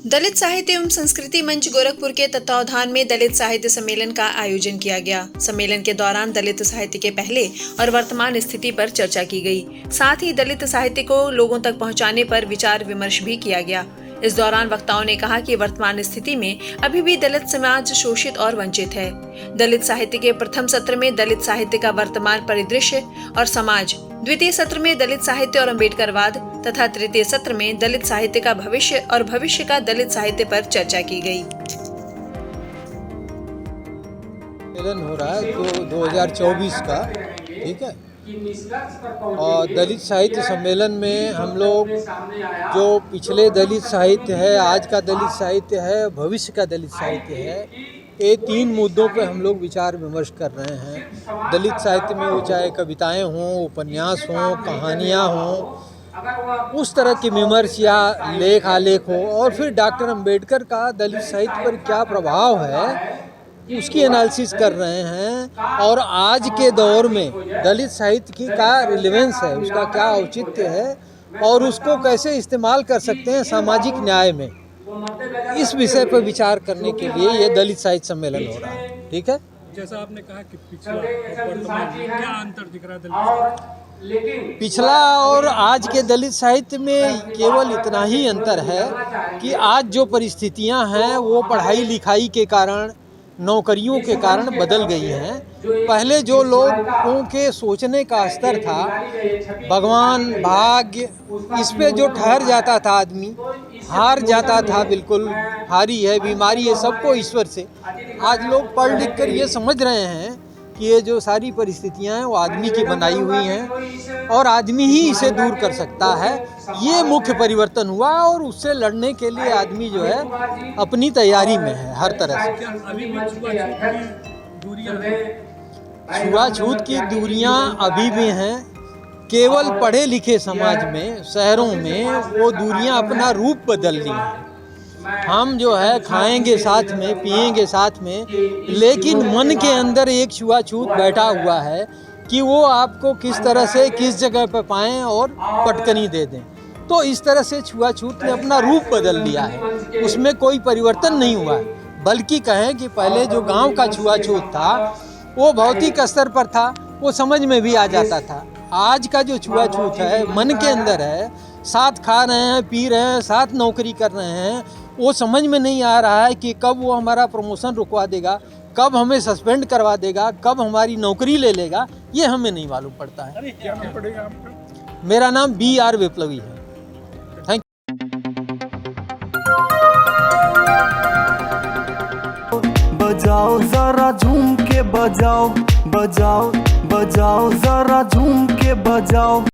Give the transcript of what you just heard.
दलित साहित्य एवं संस्कृति मंच गोरखपुर के तत्वावधान में दलित साहित्य सम्मेलन का आयोजन किया गया। सम्मेलन के दौरान दलित साहित्य के पहले और वर्तमान स्थिति पर चर्चा की गई। साथ ही दलित साहित्य को लोगों तक पहुंचाने पर विचार विमर्श भी किया गया। इस दौरान वक्ताओं ने कहा कि वर्तमान स्थिति में अभी भी दलित समाज शोषित और वंचित है। दलित साहित्य के प्रथम सत्र में दलित साहित्य का वर्तमान परिदृश्य और समाज, द्वितीय सत्र में दलित साहित्य और अम्बेडकरवाद तथा तृतीय सत्र में दलित साहित्य का भविष्य और भविष्य का दलित साहित्य पर चर्चा की गई। सम्मेलन हो रहा है जो 2024 का, ठीक है। और दलित साहित्य सम्मेलन में हम लोग जो पिछले दलित साहित्य है, आज का दलित साहित्य है, भविष्य का दलित साहित्य है, ये 3 मुद्दों पे हम लोग विचार विमर्श कर रहे हैं। दलित साहित्य में वो चाहे कविताएं हों, उपन्यास हों, कहानियाँ हों, उस तरह की विमर्श या लेख आलेख हो, और फिर डॉक्टर अंबेडकर का दलित साहित्य पर क्या प्रभाव है उसकी एनालिसिस कर रहे हैं। और आज के दौर में दलित साहित्य की क्या रिलेवेंस है, उसका क्या औचित्य है और उसको कैसे इस्तेमाल कर सकते हैं सामाजिक न्याय में, इस विषय पर विचार करने के लिए ये दलित साहित्य सम्मेलन हो रहा है, ठीक है। जैसा आपने कहा कि पिछला और वर्तमान में क्या अंतर दिख रहा है दलित? पिछला और आज के दलित साहित्य में केवल इतना ही अंतर है कि आज जो परिस्थितियां हैं वो पढ़ाई लिखाई के कारण, नौकरियों के कारण बदल गई हैं। पहले जो लोगों के सोचने का स्तर था, भगवान, भाग्य, इस पे जो ठहर जाता था आदमी, हार जाता था, बिल्कुल हारी है, बीमारी है, सबको ईश्वर से। आज लोग पढ़ लिख कर ये समझ रहे हैं कि ये जो सारी परिस्थितियां हैं वो आदमी की बनाई हुई हैं और आदमी ही इसे दूर कर सकता है। ये मुख्य परिवर्तन हुआ और उससे लड़ने के लिए आदमी जो है अपनी तैयारी में है हर तरह से। छुआछूत की दूरियां अभी भी हैं। केवल पढ़े लिखे समाज में, शहरों में वो दूरियां अपना रूप बदल ली हैं। हम जो है खाएंगे साथ में, पिएंगे साथ में, लेकिन मन के अंदर एक छुआछूत बैठा हुआ है कि वो आपको किस तरह से किस जगह पर पाएं और पटकनी दे दें। तो इस तरह से छुआछूत ने अपना रूप बदल लिया है, उसमें कोई परिवर्तन नहीं हुआ है। बल्कि कहें कि पहले जो गांव का छुआछूत था वो भौतिक स्तर पर था, वो समझ में भी आ जाता था। आज का जो छुआछूत है मन के अंदर है, साथ खा रहे हैं, पी रहे हैं, साथ नौकरी कर रहे हैं, वो समझ में नहीं आ रहा है कि कब वो हमारा प्रमोशन रुकवा देगा, कब हमें सस्पेंड करवा देगा, कब हमारी नौकरी ले लेगा, ये हमें नहीं मालूम पड़ता है। क्या नाम पड़ेगा आपका? मेरा नाम BR विप्लवी है। Thank you. बजाओ जरा झूम के बजाओ, बजाओ बजाओ जरा झूम के बजाओ।